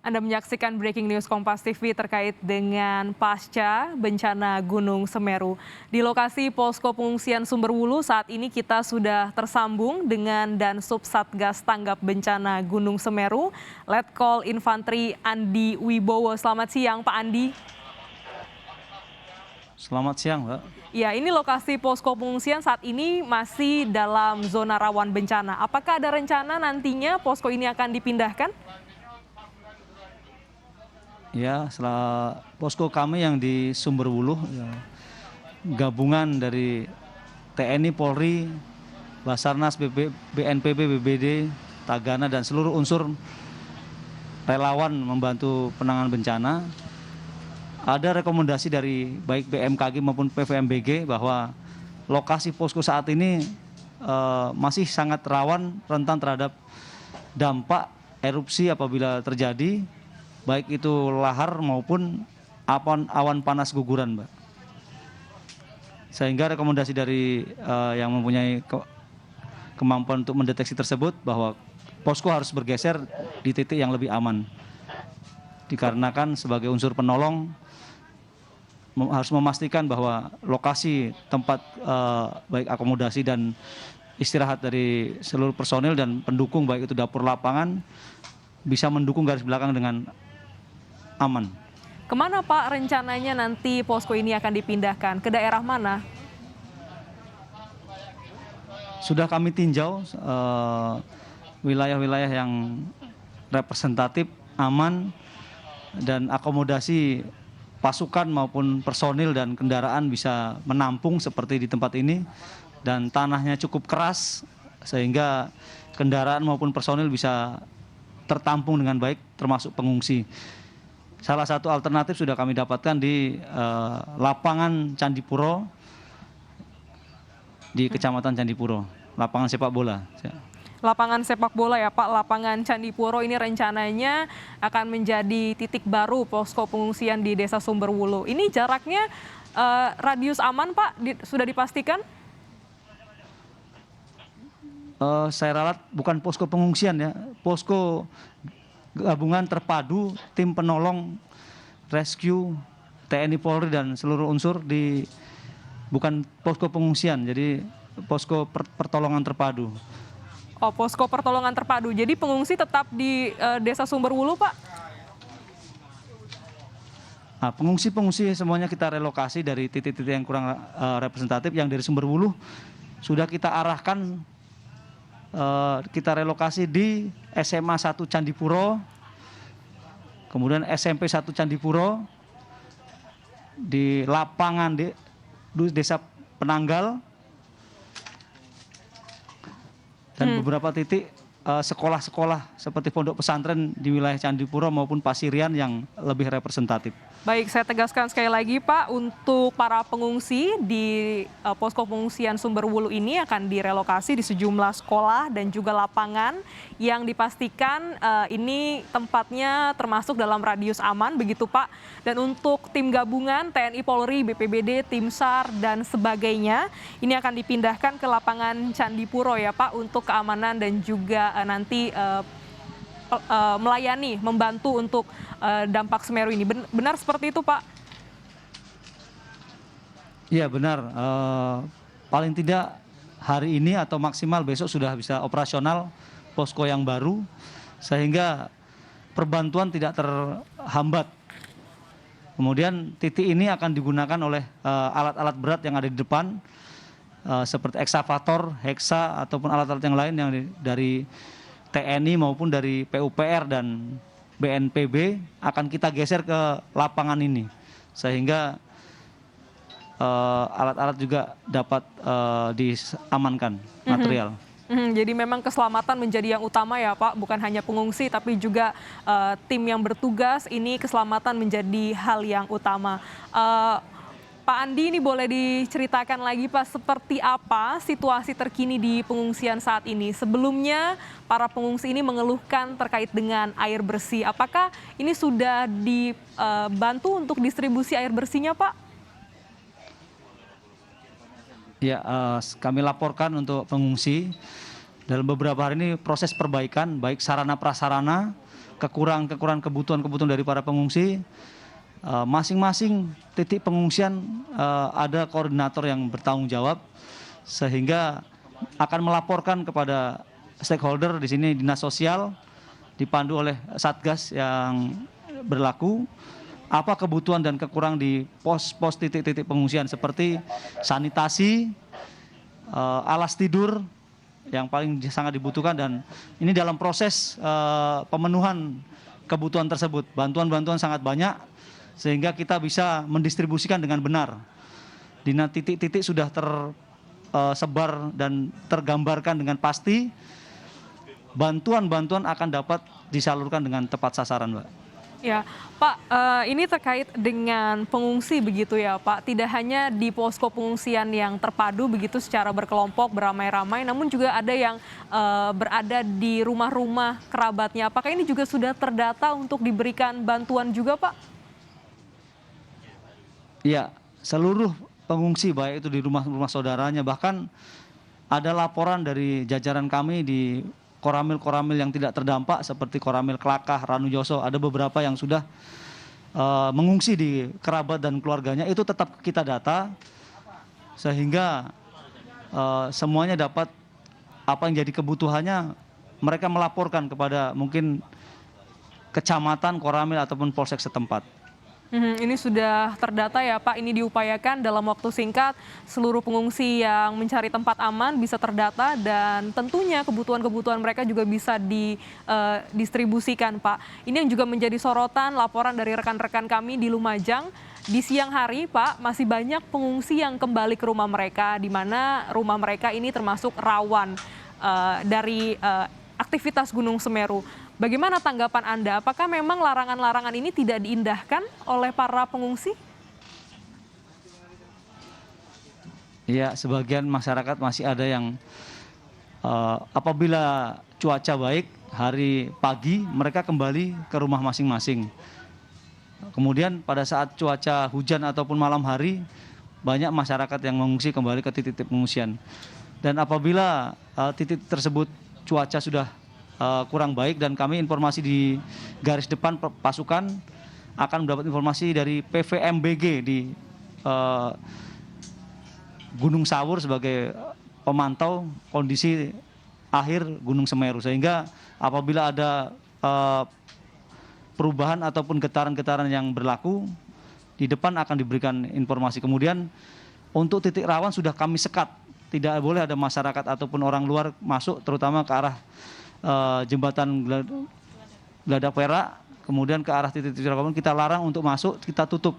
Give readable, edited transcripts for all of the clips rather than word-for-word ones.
Anda menyaksikan Breaking News Kompas TV terkait dengan pasca bencana Gunung Semeru. Di lokasi posko pengungsian Sumberwulu saat ini kita sudah tersambung dengan Dansub Satgas Tanggap Bencana Gunung Semeru, Letkol Infantri Andi Wibowo. Selamat siang Pak Andi. Selamat siang, Mbak. Ya, ini lokasi posko pengungsian saat ini masih dalam zona rawan bencana. Apakah ada rencana nantinya posko ini akan dipindahkan? Ya, setelah posko kami yang di Sumberwulu, ya, gabungan dari TNI, Polri, Basarnas, BNPB, BBD, Tagana, dan seluruh unsur relawan membantu penanganan bencana. Ada rekomendasi dari baik BMKG maupun PVMBG bahwa lokasi posko saat ini masih sangat rawan rentan terhadap dampak erupsi apabila terjadi, baik itu lahar maupun awan panas guguran, Mbak. Sehingga rekomendasi dari yang mempunyai kemampuan untuk mendeteksi tersebut bahwa posko harus bergeser di titik yang lebih aman. Dikarenakan sebagai unsur penolong harus memastikan bahwa lokasi tempat baik akomodasi dan istirahat dari seluruh personil dan pendukung baik itu dapur lapangan bisa mendukung garis belakang dengan aman. Kemana Pak rencananya nanti posko ini akan dipindahkan? Ke daerah mana? Sudah kami tinjau wilayah-wilayah yang representatif, aman, dan akomodasi pasukan maupun personil dan kendaraan bisa menampung seperti di tempat ini, dan tanahnya cukup keras sehingga kendaraan maupun personil bisa tertampung dengan baik termasuk pengungsi. Salah satu alternatif sudah kami dapatkan di lapangan Candipuro di Kecamatan Candipuro, lapangan sepak bola. Lapangan sepak bola ya Pak, lapangan Candipuro ini rencananya akan menjadi titik baru posko pengungsian di Desa Sumberwulu. Ini jaraknya radius aman Pak, sudah dipastikan? Saya ralat bukan posko pengungsian ya, posko gabungan terpadu tim penolong rescue TNI, Polri, dan seluruh unsur di bukan posko pengungsian, jadi posko pertolongan terpadu. Oh, posko pertolongan terpadu. Jadi pengungsi tetap di Desa Sumberwulu, Pak? Nah, pengungsi semuanya kita relokasi dari titik-titik yang kurang representatif. Yang dari Sumberwulu sudah kita arahkan, kita relokasi di SMA 1 Candipuro, kemudian SMP 1 Candipuro, di lapangan di Desa Penanggal, dan beberapa titik sekolah-sekolah seperti pondok pesantren di wilayah Candipuro maupun Pasirian yang lebih representatif. Baik, saya tegaskan sekali lagi Pak, untuk para pengungsi di posko pengungsian Sumberwulu ini akan direlokasi di sejumlah sekolah dan juga lapangan yang dipastikan ini tempatnya termasuk dalam radius aman, begitu Pak. Dan untuk tim gabungan TNI, Polri, BPBD, tim SAR, dan sebagainya, ini akan dipindahkan ke lapangan Candipuro ya Pak, untuk keamanan dan juga nanti melayani, membantu untuk dampak Semeru ini. Benar seperti itu, Pak? Iya, benar. Paling tidak hari ini atau maksimal besok sudah bisa operasional posko yang baru, sehingga perbantuan tidak terhambat. Kemudian titik ini akan digunakan oleh alat-alat berat yang ada di depan, seperti ekskavator, heksa, ataupun alat-alat yang lain yang dari TNI maupun dari PUPR dan BNPB akan kita geser ke lapangan ini, sehingga alat-alat juga dapat diamankan material. Jadi memang keselamatan menjadi yang utama ya Pak, bukan hanya pengungsi tapi juga tim yang bertugas, ini keselamatan menjadi hal yang utama. Pak Andi, ini boleh diceritakan lagi Pak, seperti apa situasi terkini di pengungsian saat ini? Sebelumnya para pengungsi ini mengeluhkan terkait dengan air bersih. Apakah ini sudah dibantu untuk distribusi air bersihnya Pak? Ya, kami laporkan untuk pengungsi dalam beberapa hari ini proses perbaikan baik sarana prasarana kekurangan kebutuhan dari para pengungsi. Masing-masing titik pengungsian ada koordinator yang bertanggung jawab, sehingga akan melaporkan kepada stakeholder di sini dinas sosial dipandu oleh satgas yang berlaku apa kebutuhan dan kekurangan di pos-pos titik-titik pengungsian seperti sanitasi, alas tidur yang paling sangat dibutuhkan, dan ini dalam proses pemenuhan kebutuhan tersebut. Bantuan-bantuan sangat banyak sehingga kita bisa mendistribusikan dengan benar. Di titik-titik sudah tersebar dan tergambarkan dengan pasti, bantuan-bantuan akan dapat disalurkan dengan tepat sasaran, Mbak. Ya, Pak, ini terkait dengan pengungsi begitu ya, Pak. Tidak hanya di posko pengungsian yang terpadu begitu secara berkelompok, beramai-ramai, namun juga ada yang berada di rumah-rumah kerabatnya. Apakah ini juga sudah terdata untuk diberikan bantuan juga, Pak? Iya, seluruh pengungsi baik itu di rumah-rumah saudaranya, bahkan ada laporan dari jajaran kami di koramil-koramil yang tidak terdampak seperti Koramil Kelakah, Ranujoso, ada beberapa yang sudah mengungsi di kerabat dan keluarganya, itu tetap kita data sehingga semuanya dapat apa yang jadi kebutuhannya, mereka melaporkan kepada mungkin kecamatan, koramil ataupun polsek setempat. Ini sudah terdata ya Pak, ini diupayakan dalam waktu singkat seluruh pengungsi yang mencari tempat aman bisa terdata dan tentunya kebutuhan-kebutuhan mereka juga bisa didistribusikan Pak. Ini yang juga menjadi sorotan laporan dari rekan-rekan kami di Lumajang. Di siang hari Pak, masih banyak pengungsi yang kembali ke rumah mereka, di mana rumah mereka ini termasuk rawan dari aktivitas Gunung Semeru. Bagaimana tanggapan Anda? Apakah memang larangan-larangan ini tidak diindahkan oleh para pengungsi? Iya, sebagian masyarakat masih ada yang apabila cuaca baik, hari pagi mereka kembali ke rumah masing-masing. Kemudian pada saat cuaca hujan ataupun malam hari, banyak masyarakat yang mengungsi kembali ke titik-titik pengungsian. Dan apabila titik tersebut cuaca sudah kurang baik dan kami informasi di garis depan pasukan akan mendapat informasi dari PVMBG di Gunung Sawur sebagai pemantau kondisi akhir Gunung Semeru, sehingga apabila ada perubahan ataupun getaran-getaran yang berlaku di depan akan diberikan informasi. Kemudian untuk titik rawan sudah kami sekat, tidak boleh ada masyarakat ataupun orang luar masuk, terutama ke arah jembatan Geladak Perak, kemudian ke arah titik-titik rawan kita larang untuk masuk, kita tutup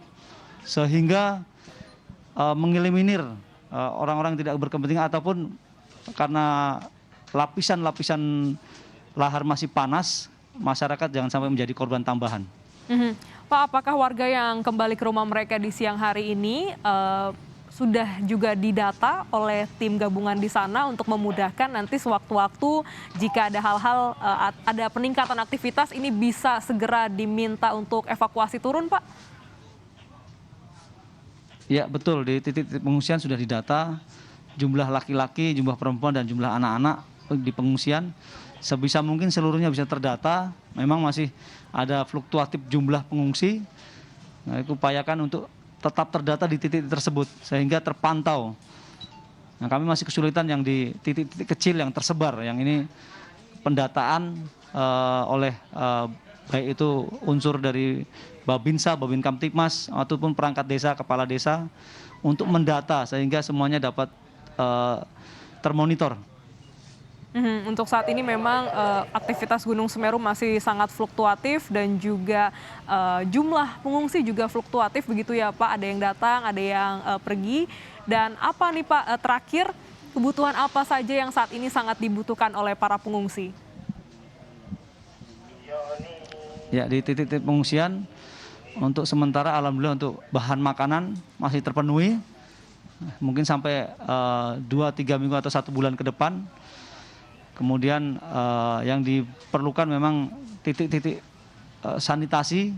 sehingga mengeliminir orang-orang yang tidak berkepentingan ataupun karena lapisan-lapisan lahar masih panas, masyarakat jangan sampai menjadi korban tambahan. Pak, apakah warga yang kembali ke rumah mereka di siang hari ini sudah juga didata oleh tim gabungan di sana untuk memudahkan nanti sewaktu-waktu jika ada hal-hal, ada peningkatan aktivitas ini bisa segera diminta untuk evakuasi turun, Pak? Ya betul, di titik-titik pengungsian sudah didata jumlah laki-laki, jumlah perempuan dan jumlah anak-anak di pengungsian. Sebisa mungkin seluruhnya bisa terdata, memang masih ada fluktuatif jumlah pengungsi. Nah, itu upayakan untuk tetap terdata di titik tersebut sehingga terpantau. Nah, kami masih kesulitan yang di titik-titik kecil yang tersebar, yang ini pendataan oleh baik itu unsur dari Babinsa, Babin Kamtipmas ataupun perangkat desa, kepala desa untuk mendata sehingga semuanya dapat termonitor. Untuk saat ini memang aktivitas Gunung Semeru masih sangat fluktuatif dan juga jumlah pengungsi juga fluktuatif begitu ya Pak, ada yang datang, ada yang pergi. Dan apa nih Pak, terakhir kebutuhan apa saja yang saat ini sangat dibutuhkan oleh para pengungsi? Ya, di titik-titik pengungsian untuk sementara alhamdulillah untuk bahan makanan masih terpenuhi, mungkin sampai 2-3 minggu atau 1 bulan ke depan. Kemudian yang diperlukan memang titik-titik sanitasi,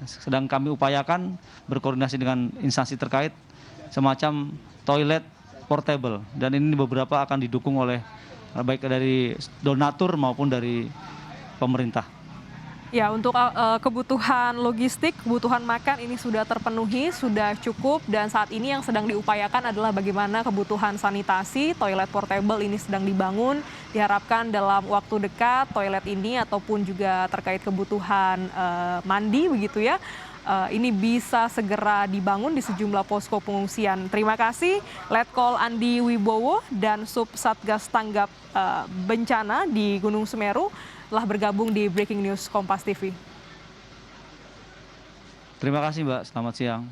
sedang kami upayakan berkoordinasi dengan instansi terkait semacam toilet portable, dan ini beberapa akan didukung oleh baik dari donatur maupun dari pemerintah. Ya, untuk kebutuhan logistik, kebutuhan makan ini sudah terpenuhi, sudah cukup, dan saat ini yang sedang diupayakan adalah bagaimana kebutuhan sanitasi, toilet portable ini sedang dibangun. Diharapkan dalam waktu dekat toilet ini ataupun juga terkait kebutuhan mandi begitu ya, ini bisa segera dibangun di sejumlah posko pengungsian. Terima kasih Letkol Andi Wibowo dan Sub Satgas Tanggap Bencana di Gunung Semeru telah bergabung di Breaking News Kompas TV. Terima kasih Mbak, selamat siang.